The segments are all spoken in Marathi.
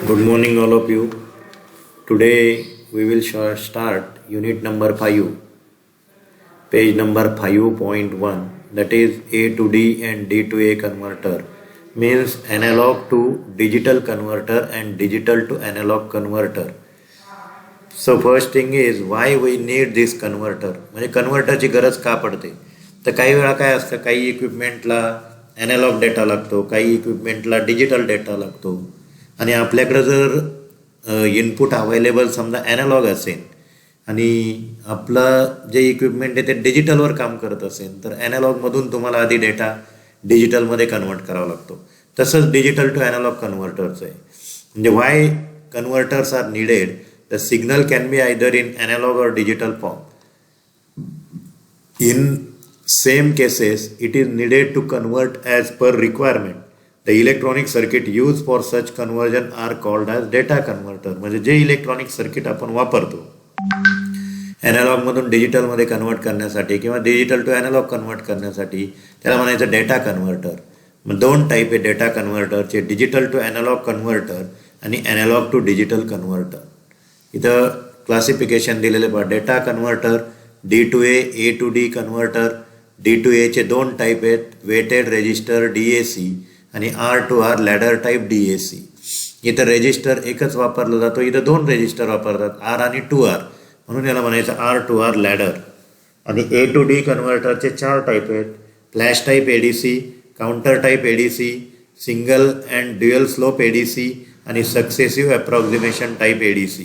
Good morning, all of you. Today we will start unit number 5, page number 5.1, that is A to D and D to A converter, means analog to digital converter and digital to analog converter. So first thing is why we need this converter. म्हणजे कन्व्हर्टरची गरज का पडते. तर काही वेळा काय असतं, काही इक्विपमेंटला ॲनालॉग डेटा लागतो, काही इक्विपमेंटला डिजिटल डेटा लागतो. आणि आपल्याकडं जर इनपुट अवेलेबल समजा ॲनालॉग असेल आणि आपलं जे इक्विपमेंट आहे ते डिजिटलवर काम करत असेल तर ॲनालॉगमधून तुम्हाला आधी डेटा डिजिटलमध्ये कन्वर्ट करावा लागतो. तसंच डिजिटल टू ॲनालॉग कन्व्हर्टर्स आहे. म्हणजे why converters are needed. The signal can be either in analog or digital form. In same cases, it is needed to convert as per requirement. The electronic circuit used for such conversion are called as data converter. म्हणजे जे इलेक्ट्रॉनिक सर्किट आपण वापरतो ॲनालॉग मधून डिजिटल मध्ये कन्वर्ट करण्यासाठी किंवा डिजिटल टू ॲनालॉग कन्वर्ट करण्यासाठी त्याला म्हणायचं डेटा कन्व्हर्टर. मग दोन टाईप आहे डेटा कन्व्हर्टरचे, डिजिटल टू ॲनालॉग कन्व्हर्टर आणि ॲनालॉग टू डिजिटल कन्व्हर्टर. इथं क्लासिफिकेशन दिलेले पहा. Data converter D to A to D converter. D to एचे दोन टाईप आहेत, वेटेड रेजिस्टर DAC आणि R to R ladder type DAC. इथं रेजिस्टर एकच वापरला जातो, इथं दोन रेजिस्टर वापरतात, आर आणि 2R, म्हणून याला म्हणायचं आर टू आर लॅडर. आणि ए टू डी कन्व्हर्टरचे चार टाईप आहेत, flash type ADC, counter type ADC, single and dual slope ADC आणि सक्सेसिव्ह अप्रॉक्सिमेशन टाईप ADC.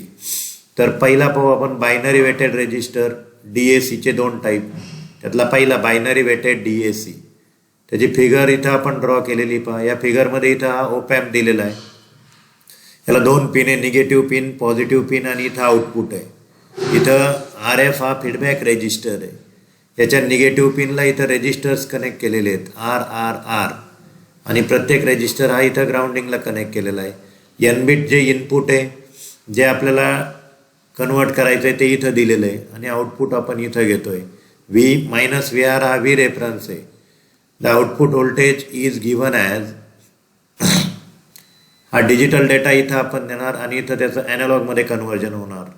तर पहिला पाहू आपण बायनरी वेटेड रेजिस्टर DACचे दोन टाईप. त्यातला पहिला बायनरी वेटेड DAC. त्याची फिगर इथं आपण ड्रॉ केलेली पहा. या फिगरमध्ये इथं हा ओपॅम्प दिलेला आहे. याला दोन पिन आहे, निगेटिव्ह पिन, पॉझिटिव्ह पिन आणि इथं आउटपुट आहे. इथं RF हा फीडबॅक रेजिस्टर आहे. याच्या निगेटिव्ह पिनला इथं रेजिस्टर्स कनेक्ट केलेले आहेत R आणि प्रत्येक रेजिस्टर हा इथं ग्राउंडिंगला कनेक्ट केलेला आहे. N बिट जे इनपुट आहे जे आपल्याला कन्वर्ट करायचं आहे ते इथं दिलेलं आहे आणि आउटपुट आपण इथं घेतोय. V-VR हा V रेफरन्स आहे. The output voltage is given as हा डिजिटल डेटा इथं आपण देणार आणि इथं त्याचं ॲनालॉगमध्ये कन्व्हर्जन होणार.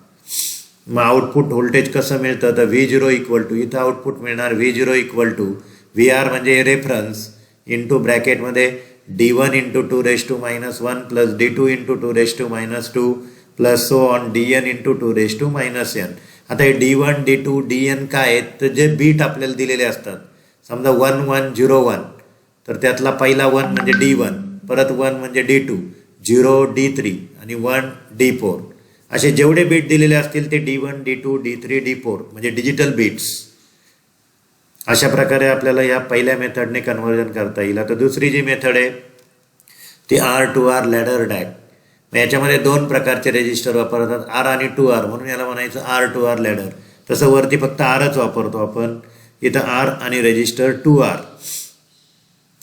मग आउटपुट व्होल्टेज कसं मिळतं तर V0 इक्वल टू इथं आउटपुट मिळणार V0 इक्वल टू VR म्हणजे reference into ब्रॅकेटमध्ये D1 into 2 raised to minus 1 plus D2 into 2 raised to minus 2 plus so on DN into 2 raised to minus n. आता हे D1, D2, DN काय आहेत तर जे बीट आपल्याला दिलेले असतात. समजा 1 1 0 1 तर त्यातला पहिला 1 म्हणजे D1, परत 1 म्हणजे D2, 0 D3 आणि 1 D4. असे जेवढे बीट दिलेले असतील ते D1, D2, D3, D4 म्हणजे डिजिटल बीट्स. अशा प्रकारे आपल्याला या पहिल्या मेथडने कन्व्हर्जन करता येईल. आता दुसरी जी मेथड आहे ती R to R ladder DAC. याच्यामध्ये दोन प्रकारचे रेजिस्टर वापरतात, आर आणि 2R, म्हणून याला म्हणायचं आर टू आर लॅडर. तसं वरती फक्त आरच वापरतो आपण, इथं आर आणि रेजिस्टर 2R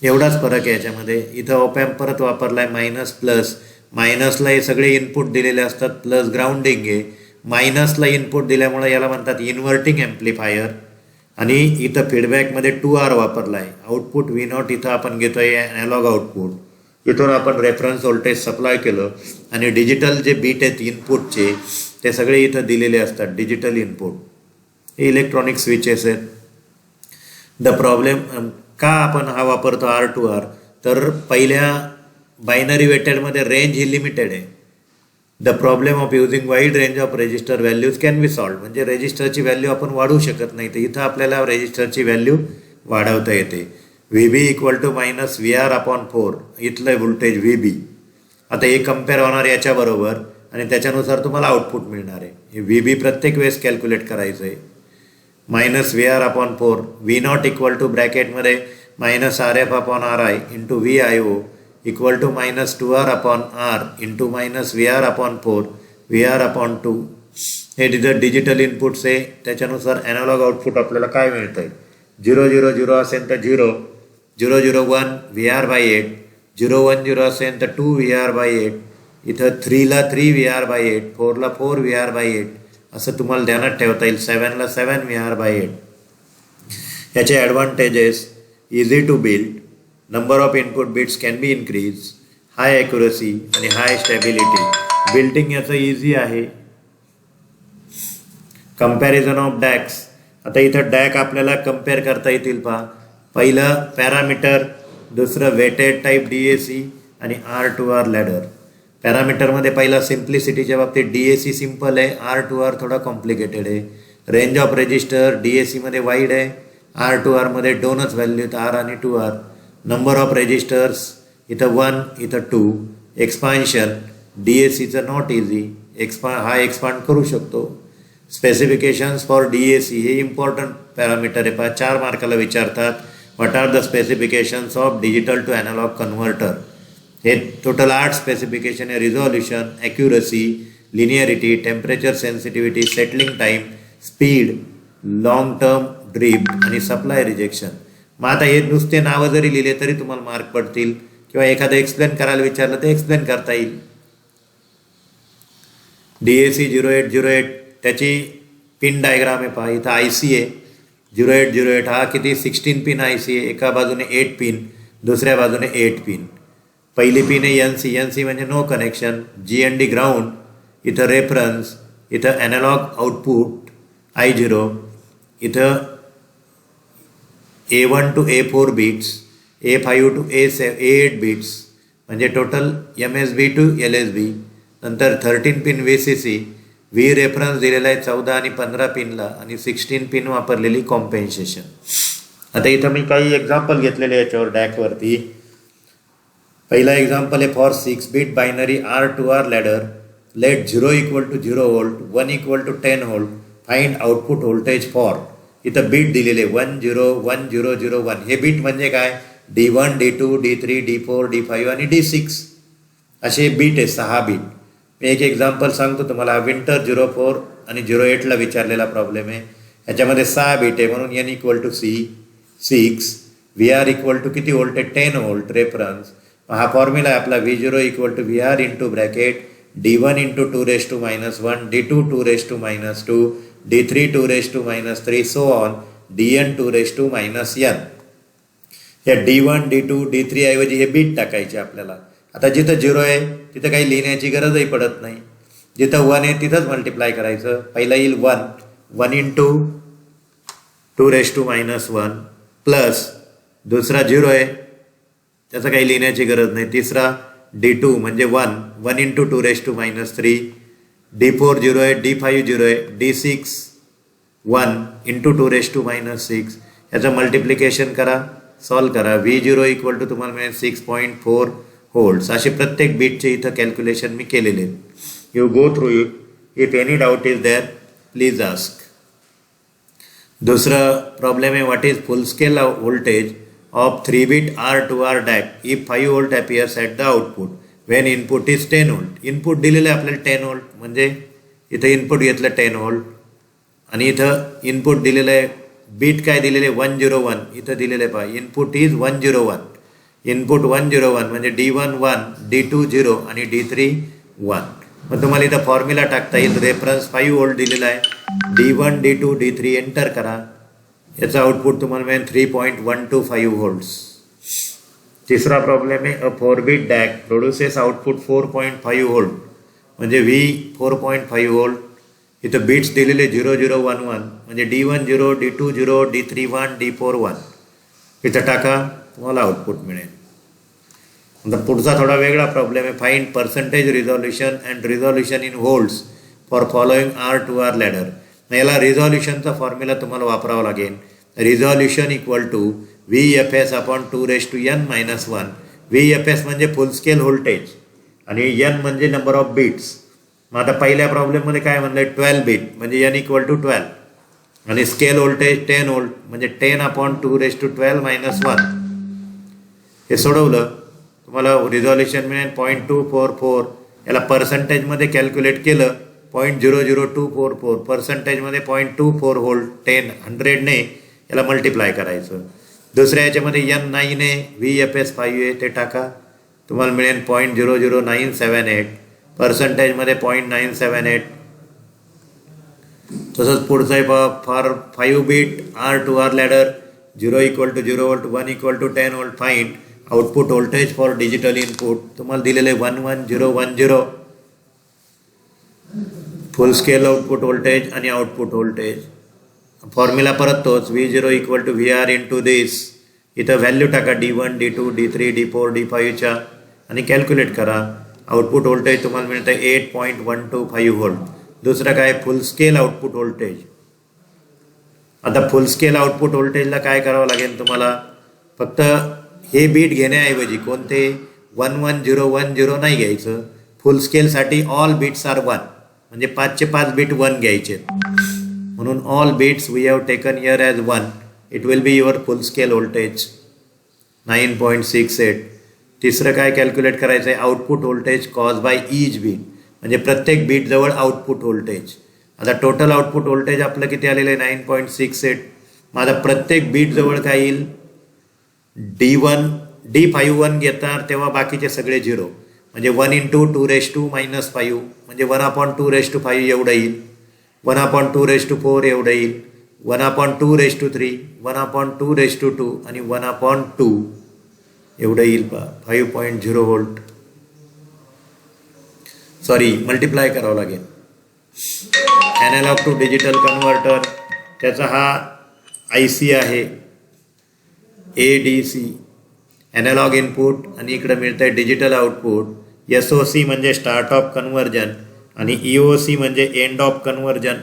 एवढाच फरक आहे याच्यामध्ये. इथं ऑपॅम्प परत वापरलाय मायनस प्लस. मायनसला हे सगळे इनपुट दिलेले असतात, प्लस ग्राउंडिंग आहे. मायनसला इनपुट दिल्यामुळे याला म्हणतात इन्व्हर्टिंग ॲम्प्लिफायर. आणि इथं फीडबॅकमध्ये 2R वापरला आहे. आउटपुट V0 इथं आपण घेतोय ॲनालॉग आउटपुट. इथून आपण रेफरन्स व्होल्टेज सप्लाय केलं आणि डिजिटल जे बीट आहेत इनपुटचे ते सगळे इथं दिलेले असतात, डिजिटल इनपुट. हे इलेक्ट्रॉनिक स्विचेस आहेत. द प्रॉब्लेम का आपण हा वापरतो आर टू आर तर पहिल्या बायनरी वेटेडमध्ये रेंज ही लिमिटेड आहे. The problem of using wide range of resistor values can be solve. म्हणजे रेजिस्टरची व्हॅल्यू आपण वाढवू शकत नाही, तर इथं आपल्याला रेजिस्टरची व्हॅल्यू वाढवता येते. VB equal to minus VR upon 4 इथलं व्होल्टेज VB. आता हे कम्पेअर होणार याच्याबरोबर आणि त्याच्यानुसार तुम्हाला आउटपुट मिळणार आहे. हे VB प्रत्येक वेळेस कॅल्क्युलेट करायचं आहे. Minus VR upon 4 V0 equal to ब्रॅकेटमध्ये minus RF upon RI into VIO equal to minus 2R upon R into minus VR upon 4 VR upon 2. हे डिजिटल इनपुट्स आहे. त्याच्यानुसार ॲनालॉग आउटपुट आपल्याला काय मिळतं आहे. 0 0 0 असेल तर 0, 0 0 1 VR/8, 0 1 0 असेल तर 2 VR/8. इथं 3ला 3 VR/8, 4ला 4 VR/8 असं तुम्हाला ध्यानात ठेवता येईल. 7ला 7 VR/8. याचे advantages: easy to build, number of input bits can be increased, high accuracy आणि हाय स्टॅबिलिटी. बिल्टिंग याचं इझी आहे. Comparison of DACs. आता इथं डॅक आपल्याला कम्पेअर करता येतील पहा. पहिलं पॅरामीटर, दुसरं वेटेड टाईप DAC आणि R2R लॅडर. पॅरामीटरमध्ये पहिला सिम्प्लिसिटीच्या बाबतीत DAC सिम्पल आहे, R2R थोडा कॉम्प्लिकेटेड आहे. रेंज ऑफ रेजिस्टर DAC मध्ये वाईड आहे, R2R मध्ये दोनच व्हॅल्यू आहेत, R आणि 2R. नंबर ऑफ रेजिस्टर्स इथं 1 इथं 2. एक्सपान्शन DACचं नॉट इझी, हा एक्सपांड करू शकतो. स्पेसिफिकेशन्स फॉर DAC हे इम्पॉर्टंट पॅरामीटर आहे पहा, 4 मार्काला विचारतात. What are the specifications of digital to analogue converter. हे टोटल 8 स्पेसिफिकेशन आहे. Resolution, accuracy, linearity, temperature sensitivity, settling time, speed, long term drift आणि सप्लाय रिजेक्शन. मग आता हे नुसते नावं जरी लिहिले तरी तुम्हाला मार्क पडतील, किंवा एखादं एक्सप्लेन करायला विचारलं तर एक्सप्लेन करता येईल. DAC 0808 त्याची पिन डायग्राम आहे पहा. इथं IC आहे 0808, हा किती 16 पिन IC आहे. एका बाजूने 8 पिन, दुसऱ्या बाजूने 8 पिन. पहिली पिन आहे NC म्हणजे नो कनेक्शन. GND ग्राउंड, इथं रेफरन्स, इथं ॲनालॉग आउटपुट I0, इथं A1 to A4 bits, A5 to A8 bits, म्हणजे टोटल MSB to LSB. नंतर 13 पिन VCC, V रेफरन्स दिलेला आहे 14 आणि 15 पिनला, आणि 16 पिन वापरलेली कॉम्पेन्सेशन. आता इथं मी काही एक्झाम्पल घेतलेले याच्यावर डॅकवरती. पहिला एक्झाम्पल आहे for 6 bit binary R2R ladder, let 0 equal to 0 volt, 1 equal to 10 volt, find output voltage for. इथं बीट दिलेले 1 0 1 0 0 1. हे बीट म्हणजे काय, D1 D2 D3 D4 D5 आणि D6 असे बीट आहे, 6 बीट. मी एक एक्झाम्पल सांगतो तुम्हाला. विंटर 04 आणि 08ला विचारलेला प्रॉब्लेम आहे. ह्याच्यामध्ये 6 बीट आहे, म्हणून N equal to 6, VR equal to किती व्होल्ट आहे, 10 व्होल्ट रेफरन्स. हा फॉर्म्युला आहे आपला, V0 equal to VR into bracket D1 into 2⁻⁻1, D2 2⁻², D3 2⁻3, so on DN 2⁻n. या D1 D2 D3 ऐवजी हे बीट टाकायचे आपल्याला. आता जिथं 0 आहे तिथं काही लिहिण्याची गरजही पडत नाही. जिथं 1 आहे तिथंच मल्टिप्लाय करायचं. पहिला येईल 1 इंटू 2⁻1 प्लस दुसरा 0 आहे त्याचं काही लिहिण्याची गरज नाही. तिसरा D2 म्हणजे 1 इंटू 2⁻3, D4 0 आहे, D5 0 आहे, D6 1 इंटू 2⁻6. याचं मल्टिप्लिकेशन करा, सॉल्व करा. V0 इक्वल टू तुम्हाला मिळेल 6.4 व्होल्ट्स. असे प्रत्येक बीटचे इथं कॅल्क्युलेशन मी केलेले. You go through it. If any doubt is there please ask. दुसरा प्रॉब्लेम आहे, what is full scale voltage of 3 bit R2R DAC if 5 volt appears at the output when input is 10 volt. Input दिलेलं आहे आपल्याला 10 व्होल्ट, म्हणजे इथं इनपुट घेतलं 10 व्होल्ट, आणि इथं इनपुट दिलेलं आहे, बीट काय दिलेले 101, इथं दिलेलं आहे पहा, इनपुट इज 101. इनपुट 101 म्हणजे D1 1, D2 0 आणि D3 1. मग तुम्हाला इथं फॉर्म्युला टाकता येईल. रेफरन्स 5 व्होल्ट दिलेला आहे, D1 D2 D3 एंटर करा. याचं आउटपुट तुम्हाला मिळेल 3.125 व्होल्ट्स. तिसरा प्रॉब्लेम आहे, अ 4 bit duck produces output 4.5 volt, म्हणजे V 4.5 व्होल्ट. इथं बीट्स दिलेले 0011 म्हणजे D1 0 D2 0 D3 1 D4 1. इथं टाका, तुम्हाला आउटपुट मिळेल. आता पुढचा थोडा वेगळा प्रॉब्लेम आहे, find percentage resolution and resolution in volts for following R2R ladder. याला रिझॉल्युशनचा फॉर्म्युला तुम्हाला वापरावा लागेल. Resolution equal to VFS upon 2⁻n-1. VFS म्हणजे फुल स्केल व्होल्टेज आणि N म्हणजे नंबर ऑफ बीट्स. मग आता पहिल्या प्रॉब्लेममध्ये काय म्हणलं, 12 बीट म्हणजे N इक्वल टू 12, आणि स्केल व्होल्टेज 10 व्होल्ट म्हणजे 10 अपॉन 2⁻12-1. हे सोडवलं तुम्हाला रिझॉल्युशन मिळेल 0.244. याला पर्सेंटेजमध्ये कॅल्क्युलेट केलं 0.00244, पर्सेंटेजमध्ये 0.24 व्होल्ट. 100ने याला मल्टिप्लाय करायचं. दुसऱ्या याच्यामध्ये N 9 आहे, VFS 5 आहे, ते टाका, तुम्हाला मिळेल 0.00978, पर्सेंटेजमध्ये 0.978. तसंच पुढचं आहे for 5 bit R2R ladder 0 equal to 0 volt, 1 equal to 10 volt, find output voltage for digital input तुम्हाला दिलेले 11010 फुल स्केल आउटपुट व्होल्टेज आणि आउटपुट व्होल्टेज. फॉर्म्युला परत तोच V0 equal to VR into this. इथं व्हॅल्यू टाका D1 D2 D3 D4 D5च्या आणि कॅल्क्युलेट करा. आउटपुट व्होल्टेज तुम्हाला मिळतं 8.125 व्होल्ट. दुसरं काय फुल स्केल आउटपुट व्होल्टेज. आता फुल स्केल आउटपुट व्होल्टेजला काय करावं लागेल तुम्हाला, फक्त हे बीट घेण्याऐवजी कोणते 11010 नाही घ्यायचं. फुल स्केलसाठी ऑल बीट्स आर 1 म्हणजे 5चे 5 बीट 1 घ्यायचे. म्हणून all bits we have taken here as 1. It will be your full scale voltage 9.68. तिसरं काय कॅल्क्युलेट करायचं आहे, output voltage cause by each bit म्हणजे प्रत्येक बीटजवळ आउटपुट व्होल्टेज. आता टोटल आउटपुट व्होल्टेज आपलं किती आलेलं आहे 9.68. माझा प्रत्येक बीटजवळ काय येईल D1 D51 घेणार तेव्हा बाकीचे सगळे 0 म्हणजे 1 इंटू 2⁻⁻5 म्हणजे 1/2⁵ एवढं येईल. 1/2⁻4 एवढं येईल. 1/2⁻3 1/2⁻2 आणि 1/2 एवढं येईल. 5.0 व्होल्ट. सॉरी मल्टिप्लाय करावं लागेल. ॲनालॉग टू डिजिटल कन्व्हर्टर त्याचा हा IC आहे ADC ॲनालॉग इनपुट आणि इकडं मिळतं आहे डिजिटल आउटपुट. SOC म्हणजे स्टार्ट ऑफ कन्व्हर्जन आणि EOC म्हणजे एंड ऑफ कन्व्हर्जन.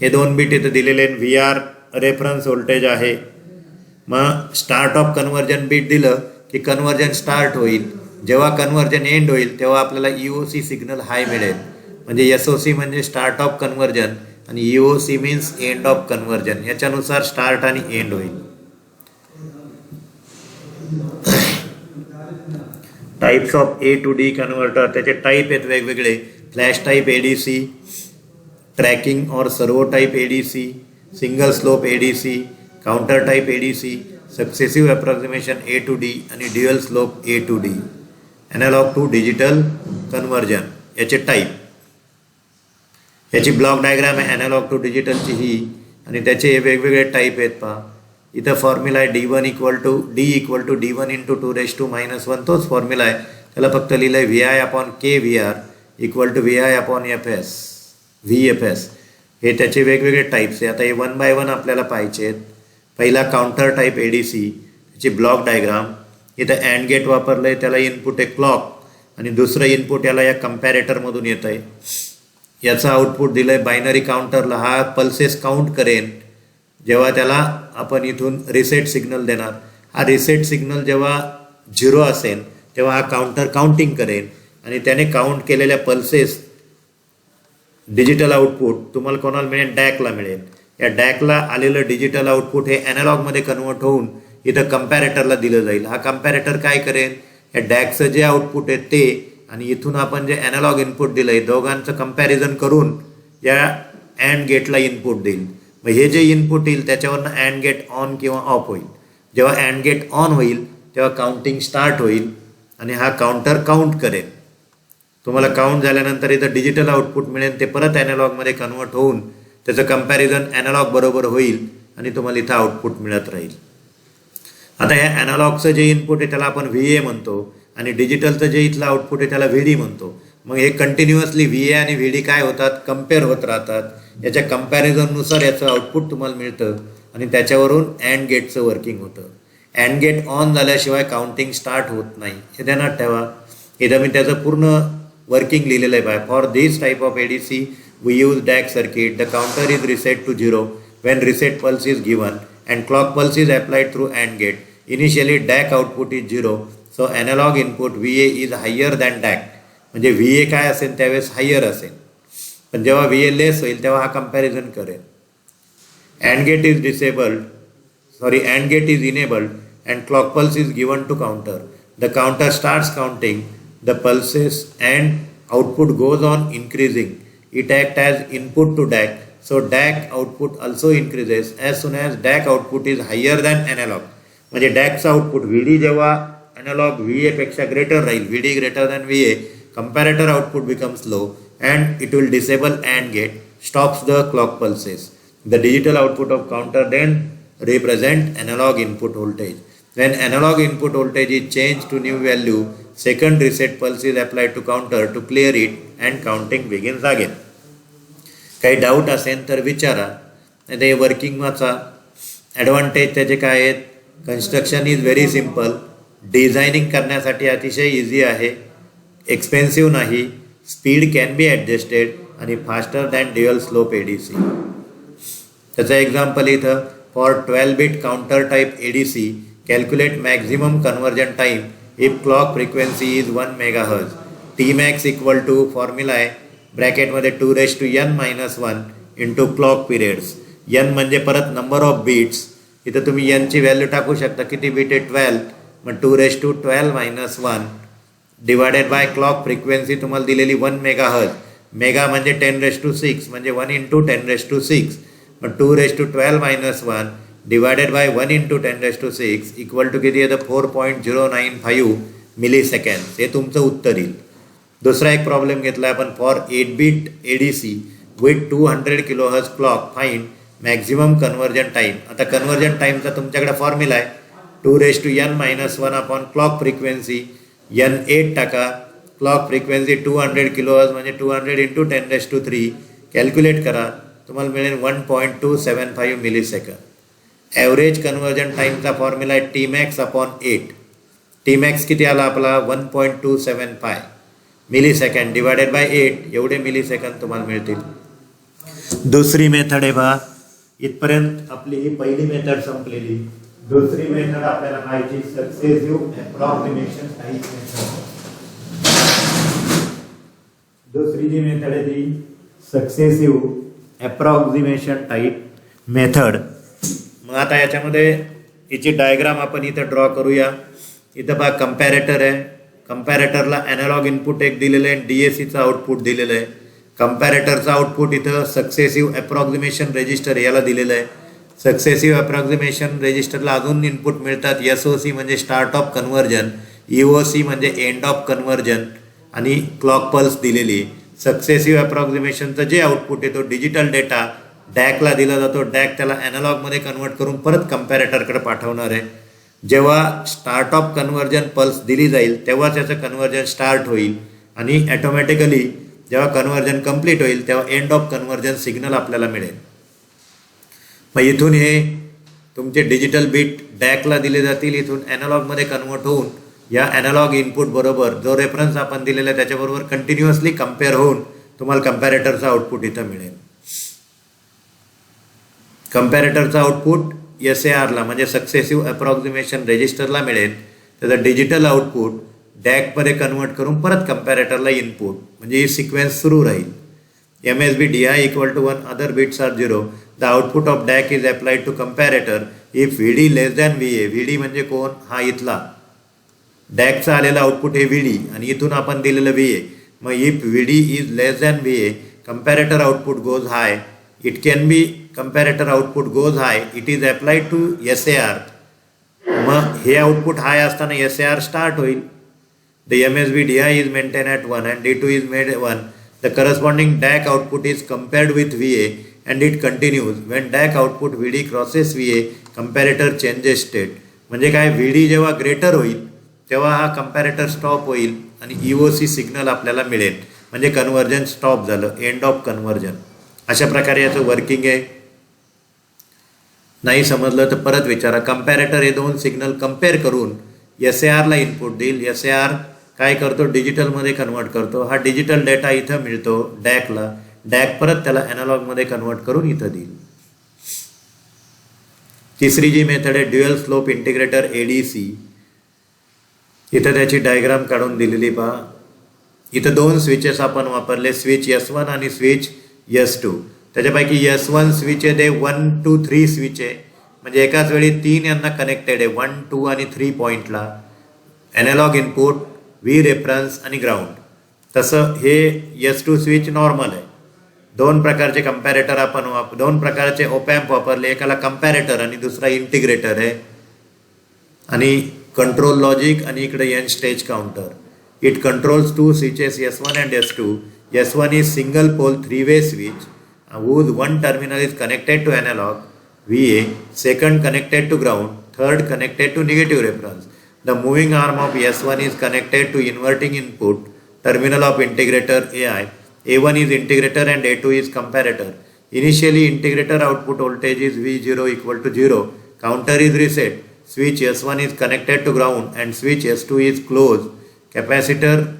हे 2 बीट इथं दिलेले VR रेफरन्स व्होल्टेज आहे. मग स्टार्ट ऑफ कन्व्हर्जन बीट दिलं की कन्व्हर्जन स्टार्ट होईल. जेव्हा कन्व्हर्जन एंड होईल तेव्हा आपल्याला EOC सिग्नल हाय मिळेल. म्हणजे SOC म्हणजे स्टार्ट ऑफ कन्व्हर्जन आणि EOC means end of conversion. याच्यानुसार स्टार्ट आणि एंड होईल. Types of A to D converter त्याचे टाईप आहेत वेगवेगळे. फ्लॅश टाईप ADC, ट्रॅकिंग और servo type ADC, single slope ADC, counter type ADC, successive approximation A to D आणि dual slope A to D. Analog to digital conversion याचे टाईप. याची ब्लॉक डायग्राम आहे ॲनालॉग टू डिजिटलची ही आणि त्याचे वेगवेगळे टाईप आहेत पहा. इथं फॉर्म्युला आहे D1 equal to D1 into 2⁻⁻1 तोच फॉर्म्युला आहे. त्याला फक्त लिहिलं आहे VI/KVR equal to VI/FS VFS. हे त्याचे वेगवेगळे टाईप्स आहे. आता हे 1 बाय 1 आपल्याला पाहायचे आहेत. पहिला काउंटर टाईप ADC त्याची ब्लॉक डायग्राम. इथं अँड गेट वापरलं आहे त्याला इनपुट आहे क्लॉक आणि दुसरं इनपुट याला या कम्पॅरेटरमधून येतं आहे. याचं आउटपुट दिलं आहे बायनरी काउंटरला. हा पल्सेस काउंट करेन जेव्हा त्याला आपण इथून रिसेट सिग्नल देणार. हा रिसेट सिग्नल जेव्हा 0 असेल तेव्हा हा काउंटर काउंटिंग करेन आणि त्याने काउंट केलेल्या पल्सेस डिजिटल आउटपुट तुम्हाला कोणाला मिळेल डॅकला मिळेल. या डॅकला आलेलं डिजिटल आउटपुट हे ॲनालॉगमध्ये कन्वर्ट होऊन इथं कम्पॅरेटरला दिलं जाईल. हा कम्पॅरेटर काय करेन या डॅकचं जे आउटपुट आहे ते आणि इथून आपण जे ॲनालॉग इनपुट दिलं आहे दोघांचं कम्पॅरिझन करून या अँड गेटला इनपुट देईल. मग हे जे इनपुट येईल त्याच्यावरनं अँड गेट ऑन किंवा ऑफ होईल. जेव्हा अँड गेट ऑन होईल तेव्हा काउंटिंग स्टार्ट होईल आणि हा काउंटर काउंट करेल. तुम्हाला काउंट झाल्यानंतर इथं डिजिटल आउटपुट मिळेल. ते परत ॲनालॉगमध्ये कन्वर्ट होऊन त्याचं कम्पॅरिझन ॲनालॉग बरोबर होईल आणि तुम्हाला इथं आउटपुट मिळत राहील. आता ह्या ॲनालॉगचं जे इनपुट आहे त्याला आपण VA म्हणतो आणि डिजिटलचं जे इथलं आउटपुट आहे त्याला VD म्हणतो. मग हे कंटिन्युअसली VA आणि VD काय होतात कम्पेअर होत राहतात. याच्या कम्पॅरिझननुसार याचं आउटपुट तुम्हाला मिळतं आणि त्याच्यावरून अँड गेटचं वर्किंग होतं. अँड गेट ऑन झाल्याशिवाय काउंटिंग स्टार्ट होत नाही हे ध्यानात ठेवा. इथं मी त्याचं पूर्ण वर्किंग लिहिलेलं आहे by. For this type of ADC we use DAC circuit. The counter is reset to 0 when reset pulse is given and clock pulse is applied through AND gate. Initially DAC output is 0, so analog input VA is higher than DAC. म्हणजे VA काय असेल त्यावेळेस हायर असेल पण जेव्हा VA लेस होईल तेव्हा हा कम्पॅरिझन करेल. AND gate is AND gate is enabled and clock pulse is given to counter. The counter starts counting the pulses and output goes on increasing. It acts as input to DAC, so DAC output also increases as soon as DAC output is higher than analog. म्हणजे DACचं आउटपुट VD जेव्हा analog VA पेक्षा ग्रेटर राहील, VD greater than VA, comparator output becomes low and it will disable AND gate, stops the clock pulses. The digital output of counter then represent analog input voltage. When analog input voltage is changed to new value, second reset pulse is applied to counter to clear it and counting begins again. काही डाऊट असेल तर विचारा. ते वर्किंग वाचा. ॲडव्हान्टेज त्याचे काय आहेत? Construction is very simple, designing करण्यासाठी अतिशय इझी आहे, एक्सपेन्सिव्ह नाही, स्पीड कॅन बी ॲडजस्टेड आणि faster than dual slope ADC. त्याचं एक्झाम्पल इथं, for 12 bit counter type ADC calculate maximum conversion time if clock frequency is 1 MHz. Tmax equal to formula आहे ब्रॅकेटमध्ये 2n-1 into clock periods. n म्हणजे परत नंबर ऑफ बीट्स. इथं तुम्ही n ची व्हॅल्यू टाकू शकता. किती बीट आहे? 12. मग 212-1 डिवायडेड बाय क्लॉक फ्रिक्वेन्सी तुम्हाला दिलेली 1 MHz. मेगा म्हणजे 10⁶ म्हणजे 1 × 10⁶. मग 212-1 डिवायडेड बाय 1 × 10⁶ इक्वल टू किती येतं? 4.095 मिलीसेकंड. हे तुमचं उत्तर येईल. दुसरा एक प्रॉब्लेम घेतला आपण, for 8 bit ADC with 200 kHz clock find maximum conversion time. आता कन्वर्जन टाईमचा तुमच्याकडे फॉर्म्युला आहे 2n-1 upon clock frequency. n8 टाका, क्लॉक फ्रिक्वेन्सी 200 kHz म्हणजे 200 × 10⁻³ कॅल्क्युलेट करा, तुम्हाला मिळेल 1.275 मिलीसेकंड. ॲव्हरेज कन्वर्जन टाईमचा फॉर्म्युला आहे Tmax अपॉन 8. Tmax किती आला आपला? 1.275 मिलीसेकंड डिवायडेड बाय 8. एवढे मिलीसेकंड तुम्हाला मिळतील. दुसरी मेथड आहे बा. इथपर्यंत आपली ही पहिली मेथड संपलेली. दुसरी मेथड आपल्याला पाहिजे सक्सेसिव्ह अप्रॉक्सिमेशन टाईप मेथड. दुसरी जी मेथड आहे ती सक्सेसिव्ह अप्रॉक्सिमेशन टाईप मेथड. मग आता याच्यामध्ये याची डायग्राम आपण इथं ड्रॉ करूया. इथं बघा कंपॅरेटर आहे. कंपॅरेटरला ॲनालॉग इनपुट एक दिलेलं आहे, DACचं आउटपुट दिलेलं आहे. कंपॅरेटरचं आउटपुट इथं सक्सेसिव्ह अप्रॉक्सिमेशन रजिस्टर याला दिलेलं आहे. सक्सेसिव्ह अप्रॉक्सिमेशन रजिस्टरला अजून इनपुट मिळतात. SOC म्हणजे स्टार्ट ऑफ कन्वर्जन, EOC म्हणजे एंड ऑफ कन्वर्जन आणि क्लॉक पल्स दिलेली. सक्सेसिव्ह अप्रॉक्सिमेशनचं जे आउटपुट आहे तो डिजिटल डेटा डॅकला दिला जातो. डॅक त्याला ॲनालॉगमध्ये कन्वर्ट करून परत कंपॅरेटरकडे पाठवणार आहे. जेव्हा स्टार्ट ऑफ कन्वर्जन पल्स दिली जाईल तेव्हा त्याचं कन्वर्जन स्टार्ट होईल आणि ॲटोमॅटिकली जेव्हा कन्वर्जन कंप्लीट होईल तेव्हा एंड ऑफ कन्वर्जन सिग्नल आपल्याला मिळेल. मग इथून हे तुमचे डिजिटल बीट डॅकला दिले जातील. इथून ॲनालॉगमध्ये कन्वर्ट होऊन या ॲनालॉग इनपुट बरोबर जो रेफरन्स आपण दिलेला आहे त्याच्याबरोबर कंटिन्युअसली कम्पेअर होऊन तुम्हाला कंपॅरेटरचं आउटपुट इथं मिळेल. कंपॅरेटरचं आउटपुट SARला म्हणजे सक्सेसिव्ह अप्रॉक्सिमेशन रजिस्टरला मिळेल. त्याचं डिजिटल आउटपुट डॅकमध्ये कन्वर्ट करून परत कंपॅरेटरला इनपुट म्हणजे ही सिक्वेन्स सुरू राहील. MSB DI equal to 1 other bits are 0. The output of DAC is applied to comparator if VD less than VA. VD म्हणजे कोण? हा इथला डॅकचा आलेला आउटपुट हे VD आणि इथून आपण दिलेलं VA. मग if VD is less than VA comparator output goes high. It can be comparator output goes high, it is applied to SAR. मग हे आउटपुट हाय असताना SAR स्टार्ट होईल. The MSB DI is maintain at 1 and D2 is made 1. The corresponding DAC output is compared with VA and it continues. When DAC output VD crosses VA comparator changes state. म्हणजे काय? VD जेव्हा ग्रेटर होईल तेव्हा हा कंपॅरेटर स्टॉप होईल आणि EOC सिग्नल आपल्याला मिळेल म्हणजे कन्वर्जन स्टॉप झालं, एंड ऑफ कन्वर्जन. अशा प्रकारे याचं वर्किंग आहे. नाही समजलं तर परत विचारा. कंपॅरेटर हे दोन सिग्नल कम्पेअर करून SARला इनपुट देईल. SAR काय करतो? डिजिटलमध्ये कन्वर्ट करतो. हा डिजिटल डेटा इथं मिळतो डॅकला. डॅक परत त्याला ॲनालॉगमध्ये कन्वर्ट करून इथं देईल. तिसरी जी मेथड आहे ड्युअल स्लोप इंटिग्रेटर ADC. इथं त्याची डायग्राम काढून दिलेली पहा. इथं दोन स्विचेस आपण वापरले, स्विच S1 आणि स्विच S2. त्याच्यापैकी S1 स्विच आहे ते 1, 2, 3 स्विच आहे म्हणजे एकाच वेळी 3 यांना कनेक्टेड आहे 1, 2 आणि 3 पॉईंटला. ॲनालॉग इनपुट, V रेफरन्स आणि ग्राउंड. तसं हे S2 स्विच नॉर्मल आहे. दोन प्रकारचे कंपॅरेटर आपण दोन प्रकारचे ओपॅम्प वापरले. एकाला कंपॅरेटर आणि दुसरा इंटिग्रेटर आहे आणि कंट्रोल लॉजिक आणि इकडे N stage counter. It controls 2 switches S1 and S2. S1 is single pole 3-way switch whose one terminal is connected to analog VA, second connected to ground, third connected to negative reference. The moving arm of S1 is connected to inverting input terminal of integrator AI. A1 is integrator and A2 is comparator. Initially, integrator output voltage is V0 equal to 0. Counter is reset. Switch S1 is connected to ground and switch S2 is closed. Capacitor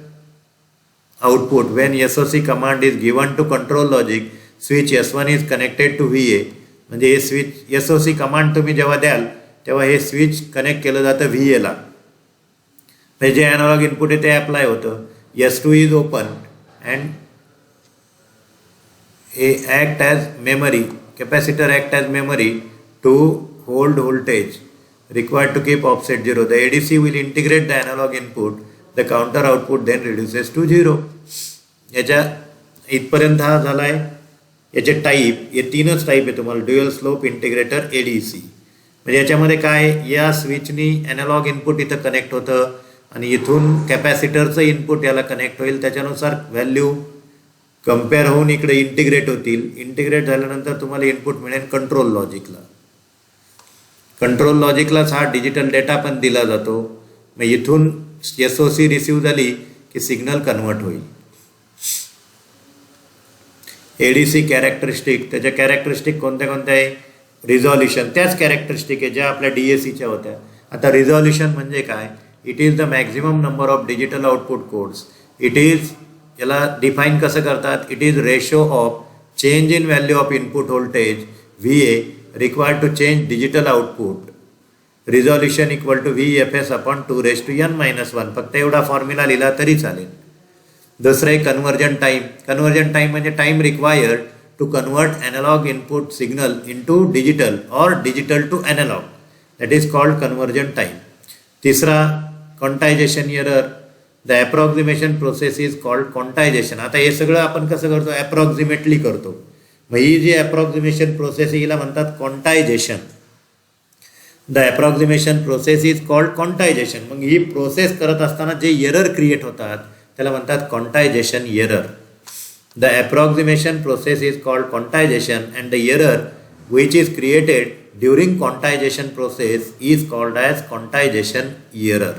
output when SOC command is given to control logic, switch S1 is connected to VA. म्हणजे हे स्विच SOC कमांड तुम्ही जेव्हा द्याल तेव्हा हे स्विच कनेक्ट केलं जातं VA ला. म्हणजे जे ॲनालॉग इनपुट आहे ते अप्लाय होतं. S2 is open and act as memory. Capacitor act as memory to hold voltage required to keep offset 0. The ADC will integrate the analog input. The counter output then reduces to 0. याच्या इथपर्यंत हा झाला आहे. याचे टाईप हे तीनच टाईप आहे तुम्हाला ड्युअल स्लोप इंटिग्रेटर ADC. म्हणजे याच्यामध्ये काय या स्विचनी ॲनालॉग इनपुट इथं कनेक्ट होतं आणि इथून कॅपॅसिटरचं इनपुट याला कनेक्ट होईल. त्याच्यानुसार व्हॅल्यू कम्पेअर होऊन इकडे इंटिग्रेट होतील. इंटिग्रेट झाल्यानंतर तुम्हाला इनपुट मिळेल कंट्रोल लॉजिकला. कंट्रोल लॉजिकलाच हा डिजिटल डेटा पण दिला जातो. मग इथून SOC रिसीव्ह झाली की सिग्नल कन्वर्ट होईल. ADC कॅरेक्टरिस्टिक त्याच्या कॅरेक्टरिस्टिक कोणत्या कोणत्या आहे. रिझॉल्युशन त्याच कॅरेक्टरिस्टिक आहे ज्या आपल्या DACच्या होत्या. आता रिझॉल्युशन म्हणजे काय. It is the maximum number of digital output codes. It is याला डिफाईन कसं करतात. It is ratio of change in value of input voltage VA required to change digital output. Resolution equal to VFS upon 2n-1. फक्त एवढा फॉर्म्युला लिहिला तरी चालेल. दुसरं आहे कन्वर्जन टाईम. कन्वर्जन टाईम म्हणजे time required to convert analog input signal into digital और digital to analog. That is called conversion time. तिसरा quantization error. The approximation process is called quantization. आता हे सगळं आपण कसं करतो ॲप्रॉक्झिमेटली करतो. मग ही जी ॲप्रॉक्झिमेशन प्रोसेस हिला म्हणतात quantization. The approximation process is called quantization. मग ही प्रोसेस करत असताना जे एरर क्रिएट होतात त्याला म्हणतात quantization error. The approximation process is called quantization and the error which is created during quantization process is called as quantization error.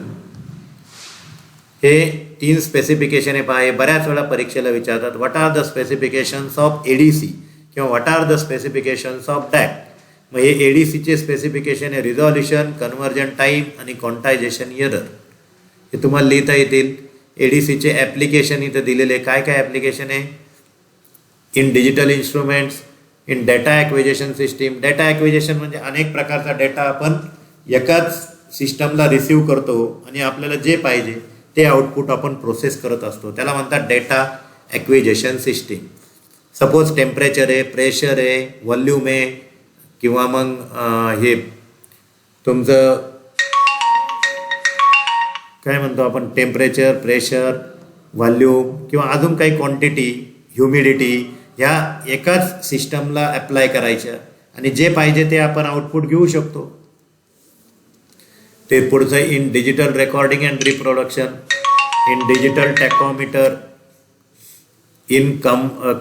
हे 3 स्पेसिफिकेशन आहे पहा. हे बऱ्याच वेळा परीक्षेला विचारतात. What are the specifications of ADC किंवा what are the specifications of DAC. मग हे ADCचे स्पेसिफिकेशन आहे रिझॉल्युशन, कन्वर्जन टाईम आणि क्वांटायझेशन एरर. हे तुम्हाला लिहिता येतील. ADCचे ॲप्लिकेशन इथं दिलेले काय काय ॲप्लिकेशन आहे. In digital instruments, in data acquisition system. Data acquisition म्हणजे अनेक प्रकारचा डेटा आपण एकाच सिस्टमला रिसीव्ह करतो आणि आपल्याला जे पाहिजे ते आउटपुट आपण प्रोसेस करत असतो. त्याला म्हणतात data acquisition system. Suppose temperature आहे, प्रेशर आहे, व्हॉल्यूम आहे किंवा मग हे तुमचं काय म्हणतो आपण टेम्परेचर, प्रेशर, व्हॉल्यूम किंवा अजून काही क्वांटिटी, ह्युमिडिटी ह्या एकाच सिस्टमला अप्लाय करायच्या आणि जे पाहिजे ते आपण आउटपुट घेऊ शकतो. ते पुढचं in digital recording and reproduction, in digital tachometer, in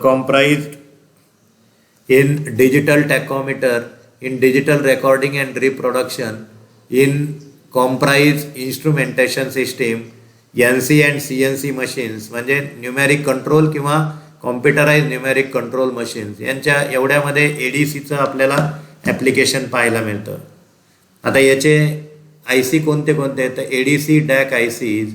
comprised in digital tachometer, in digital recording and reproduction, in comprise instrumentation system, NC and CNC machines म्हणजे न्यूमॅरिक कंट्रोल किंवा कॉम्प्युटराइज न्यूमॅरिक कंट्रोल मशीन्स. यांच्या एवढ्यामध्ये ADCचं आपल्याला ॲप्लिकेशन पाहायला मिळतं. आता याचे IC कोणते कोणते आहेत तर ADC DAC ICs.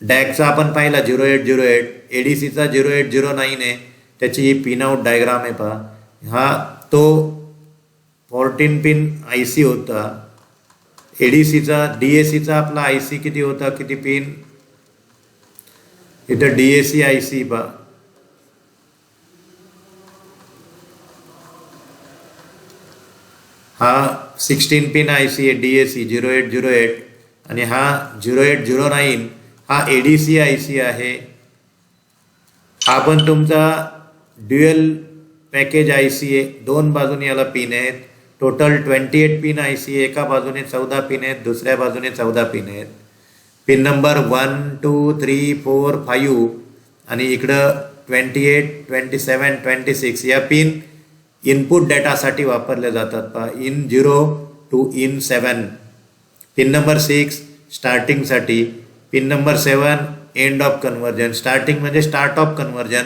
DACचा आपण पाहिला 0808, ADCचा 0809 आहे. त्याची ही पिन आउट डायग्राम आहे पहा. हा तो 14 पिन IC होता. ADCचा DACचा आपला IC किती होता, किती पिन. इथं DAC IC पहा. हा 16 पिन IC आहे DAC 0808 आणि हा 0809 हा ADC IC आहे. हा पण तुमचा ड्युअल पॅकेज IC आहे. 2 बाजूने याला पिन आहेत. टोटल 28 पिन IC आहे. एका बाजूने 14 पिन आहेत, दुसऱ्या बाजूने 14 पिन आहेत. पिन नंबर 1, 2, 3, 4, 5 आणि इकडं 28, 27, 26 या पिन इनपुट डेटासाठी वापरले जातात पहा. In 0 to in 7. Pin number 6 स्टार्टिंगसाठी, pin number 7 end of conversion. Starting म्हणजे start of conversion,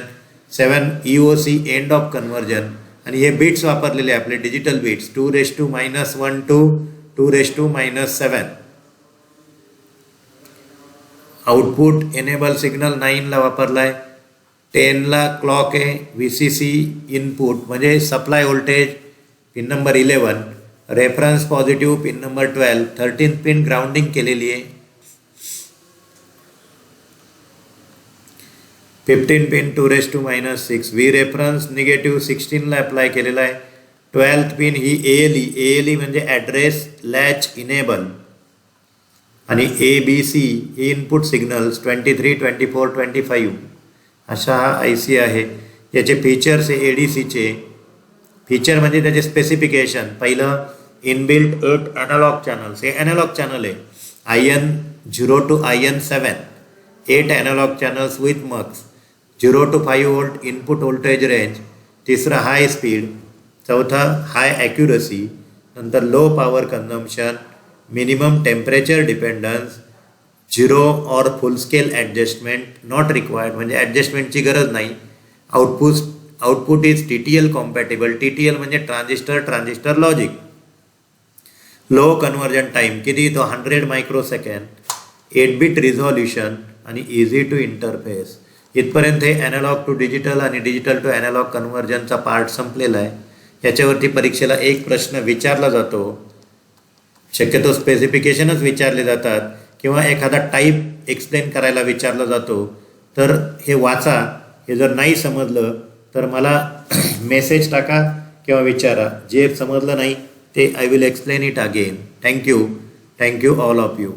7 EOC end of conversion. आणि हे बिट्स वापरलेले आपले digital bits 2⁻1 to 2⁻7. Output enable signal 9ला वापरलाय. 10ला क्लॉक आहे. VCC इनपुट म्हणजे supply voltage pin number 11. Reference positive pin number 12. 13th pin grounding केलेली आहे. 15 pin 2⁻6. V reference negative 16ला apply केलेला आहे. 12th पिन ही ALE म्हणजे ॲड्रेस लॅच इनेबल. आणि ABC ही इनपुट सिग्नल्स 23, 24, 25 अशा हा IC आहे. याचे फीचर्स आहे ADCचे. फीचर म्हणजे त्याचे स्पेसिफिकेशन. पहिलं इनबिल्ट 8 ॲनालॉग चॅनल्स. हे ॲनालॉग चॅनल आहे. IN 0 to IN 7. 8 analog channels with mux. 0 to 5 volt input voltage range. तिसरं हाय स्पीड. चौथं हाय ॲक्युरसी. नंतर low power consumption. Minimum temperature dependence. 0 और full scale adjustment not required म्हणजे ॲडजस्टमेंटची गरज नाही. Output is TTL compatible. TTL म्हणजे transistor logic. Low conversion time किती तो 100 मायक्रोसेकंड. 8 बिट रिझॉल्युशन आणि इझी टू इंटरफेस. इथपर्यंत हे ॲनालॉग टू डिजिटल आणि डिजिटल टू ॲनालॉग कन्वर्जनचा पार्ट संपलेला आहे. याच्यावरती परीक्षेला एक प्रश्न विचारला जातो. शक्यतो स्पेसिफिकेशनच विचारले जातात किंवा एखादा टाईप एक्सप्लेन करायला विचारला जातो. तर हे वाचा. हे जर नाही समजलं तर मला मेसेज टाका किंवा विचारा. जे समजलं नाही ते I will explain it again. Thank you all of you.